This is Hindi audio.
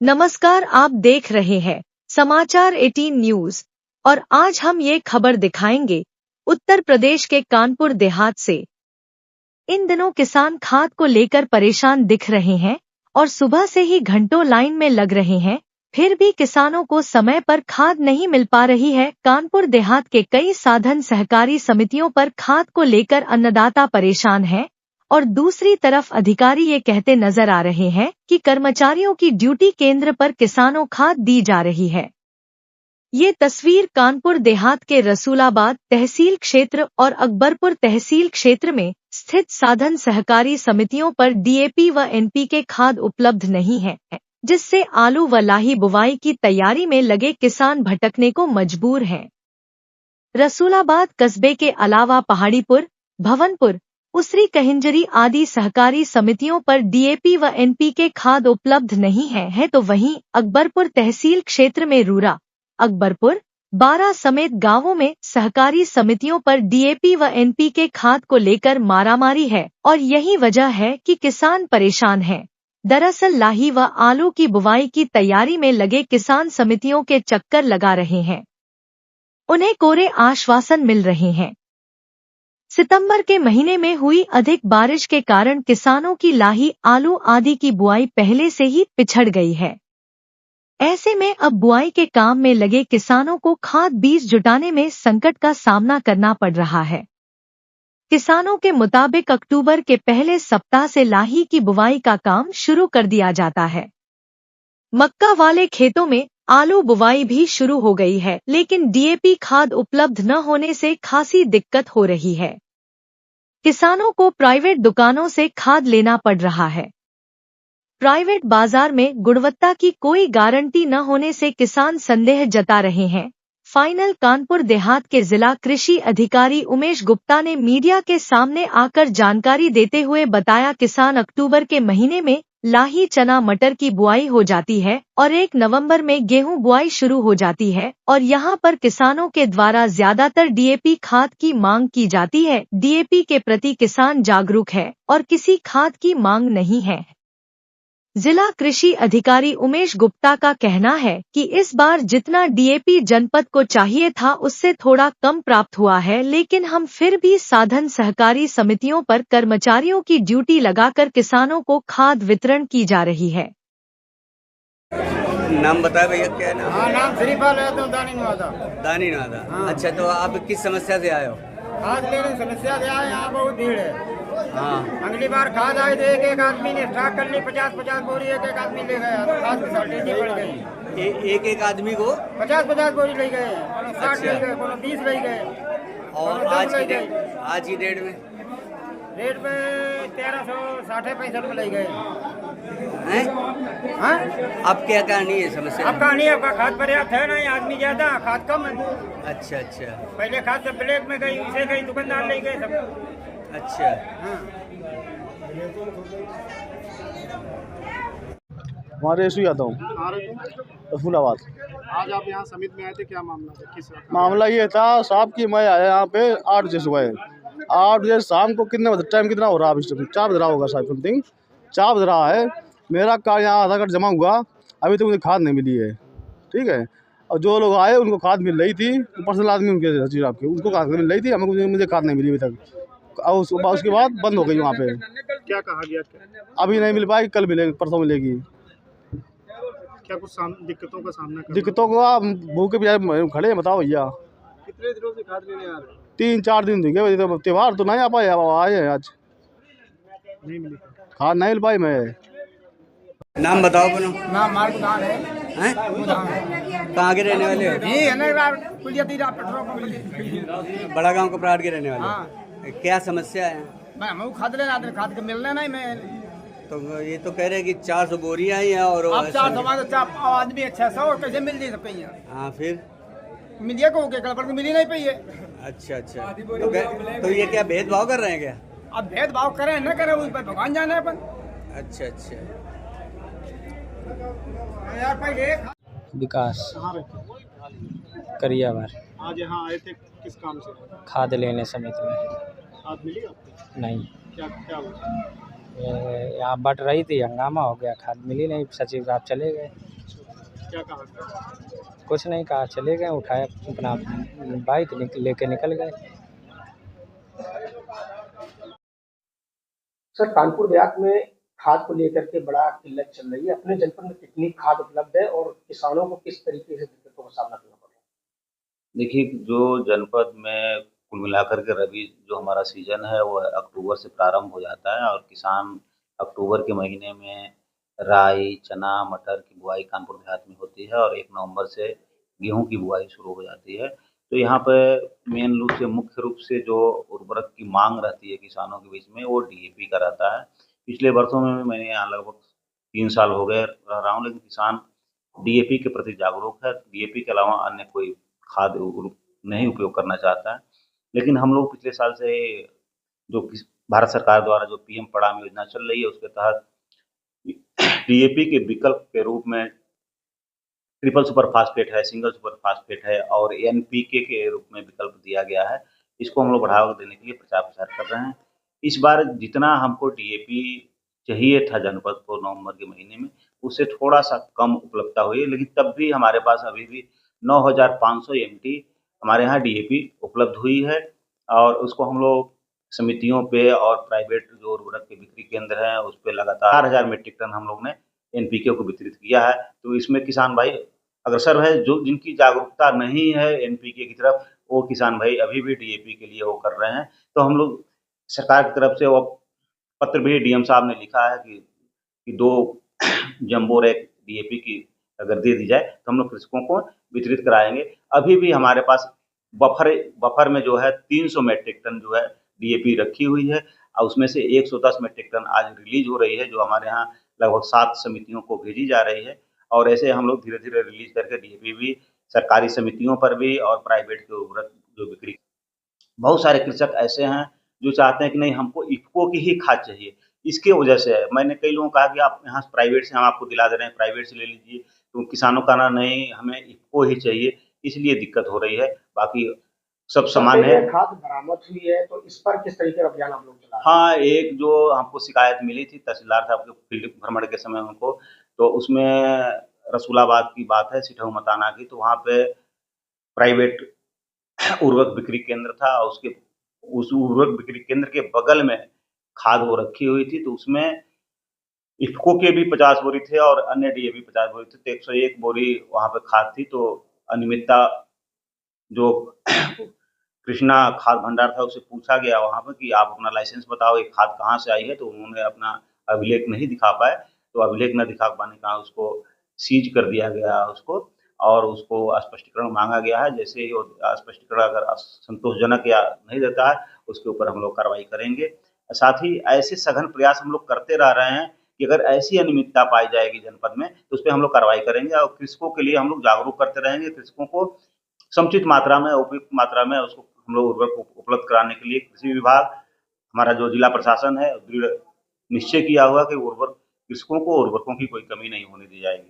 नमस्कार, आप देख रहे हैं समाचार 18 न्यूज और आज हम ये खबर दिखाएंगे उत्तर प्रदेश के कानपुर देहात से। इन दिनों किसान खाद को लेकर परेशान दिख रहे हैं और सुबह से ही घंटों लाइन में लग रहे हैं, फिर भी किसानों को समय पर खाद नहीं मिल पा रही है। कानपुर देहात के कई साधन सहकारी समितियों पर खाद को लेकर अन्नदाता परेशान हैं और दूसरी तरफ अधिकारी ये कहते नजर आ रहे हैं कि कर्मचारियों की ड्यूटी केंद्र पर किसानों खाद दी जा रही है। ये तस्वीर कानपुर देहात के रसूलाबाद तहसील क्षेत्र और अकबरपुर तहसील क्षेत्र में स्थित साधन सहकारी समितियों पर डीएपी व एनपीके खाद उपलब्ध नहीं है, जिससे आलू व लाही बुवाई की तैयारी में लगे किसान भटकने को मजबूर हैं। रसूलाबाद कस्बे के अलावा पहाड़ीपुर, भवनपुर, उसरी कहिंजरी आदि सहकारी समितियों पर डीएपी व एनपीके खाद उपलब्ध नहीं है तो वहीं अकबरपुर तहसील क्षेत्र में रूरा, अकबरपुर, बारा समेत गांवों में सहकारी समितियों पर डीएपी व एनपीके खाद को लेकर मारामारी है और यही वजह है कि किसान परेशान हैं। दरअसल लाही व आलू की बुवाई की तैयारी में लगे किसान समितियों के चक्कर लगा रहे हैं, उन्हें कोरे आश्वासन मिल रहे हैं। सितंबर के महीने में हुई अधिक बारिश के कारण किसानों की लाही, आलू आदि की बुआई पहले से ही पिछड़ गई है। ऐसे में अब बुआई के काम में लगे किसानों को खाद बीज जुटाने में संकट का सामना करना पड़ रहा है। किसानों के मुताबिक अक्टूबर के पहले सप्ताह से लाही की बुवाई का काम शुरू कर दिया जाता है। मक्का वाले खेतों में आलू बुवाई भी शुरू हो गई है, लेकिन डीएपी खाद उपलब्ध न होने से खासी दिक्कत हो रही है। किसानों को प्राइवेट दुकानों से खाद लेना पड़ रहा है। प्राइवेट बाजार में गुणवत्ता की कोई गारंटी न होने से किसान संदेह जता रहे हैं। फाइनल कानपुर देहात के जिला कृषि अधिकारी उमेश गुप्ता ने मीडिया के सामने आकर जानकारी देते हुए बताया, किसान अक्टूबर के महीने में लाही, चना, मटर की बुआई हो जाती है और 1 नवंबर में गेहूं बुआई शुरू हो जाती है और यहां पर किसानों के द्वारा ज्यादातर डीएपी खाद की मांग की जाती है। डीएपी के प्रति किसान जागरूक है और किसी खाद की मांग नहीं है। जिला कृषि अधिकारी उमेश गुप्ता का कहना है कि इस बार जितना डीएपी जनपद को चाहिए था उससे थोड़ा कम प्राप्त हुआ है, लेकिन हम फिर भी साधन सहकारी समितियों पर कर्मचारियों की ड्यूटी लगाकर किसानों को खाद वितरण की जा रही है। नाम बताए भैया, क्या नाम? हाँ, नाम श्रीपाल है, तो दानी नवादा। दानी नवादा। हाँ। अच्छा, तो आप किस समस्या से आए हो? खाद लेने समस्या से आए, यहाँ बहुत भीड़ है। हाँ। अगली बार खाद आए तो एक आदमी ने स्टॉक कर ली, 50-50 बोरी एक आदमी ले गया, तो खाद की शॉर्टेज ही पड़ गई। एक आदमी को 50-50 बोरी ले गए, 60 ले गए, 20 ले गए। और आज की डेट में रेट में 1360-65 में ले गए हैं? हाँ? अब क्या कहानी है समस्या? अब कहानी है, आपका खाद पर्याप्त है नहीं, आदमी ज्यादा, खाद कम है। अच्छा अच्छा। पहले खाद सब ब्लैक में गई, इसे गई, दुकानदार ले गए सब। अच्छा। हमारे रेसू आता हूँ, रसूलाबाद। आज आप यहाँ समिति में आए थे, क्या मामला था? किस मामला ये था साहब कि मैं आया यहाँ पे 8 बजे सुबह, 8 बजे शाम को कितने बजे, टाइम कितना हो रहा है अभी? 4 बज रहा होगा शायद, समथिंग 4 बज रहा है। मेरा कार्ड यहाँ आधार कार्ड जमा हुआ, अभी तक मुझे खाद नहीं मिली है। ठीक है, और जो लोग आए उनको खाद मिल रही थी, पर्सनल आदमी उनके सचिव आपके, उनको खाद मिल रही थी, हमें मुझे खाद नहीं मिली अभी तक। और उसके बाद बंद हो गई वहाँ पे। क्या कहा गया? अभी नहीं मिल पाएगी, कल मिलेगी, परसों मिलेगी। क्या कुछ दिक्कतों का सामना कर? दिक्कतों को आप भूखे बेचारे खड़े हैं, बताओ भैया। कितने दिनों से खाद लेने आ रहे? 3-4 दिन हो गए, तो त्योहार तो नहीं आ पाए, आए हैं आज। नहीं मिली खाद नहीं मिल पाई। मैं नाम बताओ अपना। नाम मार गुदान है। हैं? कहाँ के रहने वाले हो? बड़ा गांव कपराड़ के रहने वाले। हाँ। क्या समस्या है? मैं खाद लेना, खाद के मिलने नहीं। मैं तो ये तो कह रहे हैं कि 400 बोरियां ही हैं और अब 400 आदमी 600 कैसे मिल जाए सब कहीं? हाँ, फिर मिलिए को कल को मिली नहीं पाई है। अच्छा अच्छा। तो ये क्या भेदभाव कर रहे हैं क्या? अब भेदभाव करें न करें, उस पर भगवान जाने अपन। अच्छा अच्छा। यार पहले विकास कहाँ रहते? करियावर। आज यहाँ आए थे किस काम से? खाद लेने समिति में। खाद मिली आपको? नहीं, क्या क्या हुआ? यहाँ बट रही थी, हंगामा हो गया, खाद मिली नहीं, सचिव साहब चले गए। क्या कहा गया? कुछ नहीं कहा, चले गए, उठाया अपना बाइक लेके निकल गए। सर, कानपुर देहात में खाद को लेकर के बड़ा किल्लत चल रही है। अपने जनपद में कितनी खाद उपलब्ध है और किसानों को किस तरीके से दिक्कतों का सामना करना पड़ रहा है? देखिए, जो जनपद में कुल मिलाकर के रबी जो हमारा सीजन है वो अक्टूबर से प्रारंभ हो जाता है और किसान अक्टूबर के महीने में राई, चना, मटर की बुआई कानपुर देहात में होती है और 1 नवंबर से गेहूँ की बुआई शुरू हो जाती है। तो यहाँ पे मुख्य रूप से जो उर्वरक की माँग रहती है किसानों के बीच में वो डीएपी का रहता है। पिछले वर्षों में भी मैंने यहाँ लगभग 3 साल हो गए रह रहा हूँ, लेकिन किसान डीएपी के प्रति जागरूक है। डीएपी के अलावा अन्य कोई खाद नहीं उपयोग करना चाहता है। लेकिन हम लोग पिछले साल से जो भारत सरकार द्वारा जो पीएम पड़ाम योजना चल रही है उसके तहत डीएपी के विकल्प के रूप में ट्रिपल सुपर फास्फेट है, सिंगल सुपर फास्फेट है और एनपीके के रूप में विकल्प दिया गया है। इसको हम लोग बढ़ावा देने के लिए प्रचार प्रसार कर रहे हैं। इस बार जितना हमको डीएपी चाहिए था जनपद को नवंबर के महीने में, उससे थोड़ा सा कम उपलब्धता हुई है, लेकिन तब भी हमारे पास अभी भी 9,500 एमटी हमारे यहाँ डीएपी उपलब्ध हुई है और उसको हम लोग समितियों पे और प्राइवेट जो उर्वरक के बिक्री केंद्र हैं उस पे लगातार 4,000 मीट्रिक टन हम लोग ने एनपीके को वितरित किया है। तो इसमें किसान भाई अग्रसर है, जो जिनकी जागरूकता नहीं है एनपीके की तरफ, वो किसान भाई अभी भी डीएपी के लिए वो कर रहे हैं। तो हम लोग सरकार की तरफ से वो पत्र भी डीएम साहब ने लिखा है कि 2 जंबो रैक डीएपी की अगर दे दी जाए तो हम लोग कृषकों को वितरित कराएंगे। अभी भी हमारे पास बफर में जो है 300 मीट्रिक टन जो है डीएपी रखी हुई है और उसमें से 110 मीट्रिक टन आज रिलीज हो रही है, जो हमारे यहाँ लगभग 7 समितियों को भेजी जा रही है। और ऐसे हम लोग धीरे-धीरे रिलीज करके डीएपी भी सरकारी समितियों पर भी और प्राइवेट के उर्वरक जो बिक्री, बहुत सारे कृषक ऐसे हैं जो चाहते हैं कि नहीं हमको इफ़को की ही खाद चाहिए। इसकी वजह से है, मैंने कई लोगों को कहा कि आप यहाँ प्राइवेट से हम आपको दिला दे रहे हैं, प्राइवेट से ले लीजिए, तो किसानों का नहीं हमें इफ़को ही चाहिए, इसलिए दिक्कत हो रही है। बाकी सब समान है। खाद बरामद हुई है तो इस पर किस तरीके का अभियान आप लोग चला रहे हैं? हाँ, एक जो हमको शिकायत मिली थी तहसीलदार साहब के फील्ड भ्रमण के समय उनको, तो उसमें रसूलाबाद की बात है, सिटहू मताना की, तो वहाँ पे प्राइवेट उर्वरक बिक्री केंद्र था और उस उर्वरक बिक्री केंद्र के बगल में खाद वो रखी हुई थी, तो उसमें इफ़को के भी 50 बोरी थे और अन्य डीएपी 50 बोरी थे, तो 101 बोरी वहाँ पे खाद थी। तो अनियमितता जो कृष्णा खाद भंडार था उससे पूछा गया वहाँ पे कि आप अपना लाइसेंस बताओ, ये खाद कहाँ से आई है, तो उन्होंने अपना अभिलेख नहीं दिखा पाए, तो अभिलेख न दिखा पाने का उसको सीज कर दिया गया उसको और उसको स्पष्टीकरण मांगा गया है। जैसे ही वो स्पष्टीकरण अगर संतोषजनक या नहीं देता है उसके ऊपर हम लोग कार्रवाई करेंगे। साथ ही ऐसे सघन प्रयास हम लोग करते रह रहे हैं कि अगर ऐसी अनियमितता पाई जाएगी जनपद में तो उस पे हम लोग कार्रवाई करेंगे और कृषकों के लिए हम लोग जागरूक करते रहेंगे। कृषकों को समुचित मात्रा में, उपयुक्त मात्रा में उसको हम लोग उर्वरक उपलब्ध कराने के लिए कृषि विभाग, हमारा जो जिला प्रशासन है, दृढ़ निश्चय किया हुआ कि कृषकों को उर्वरकों की कोई कमी नहीं होने दी जाएगी।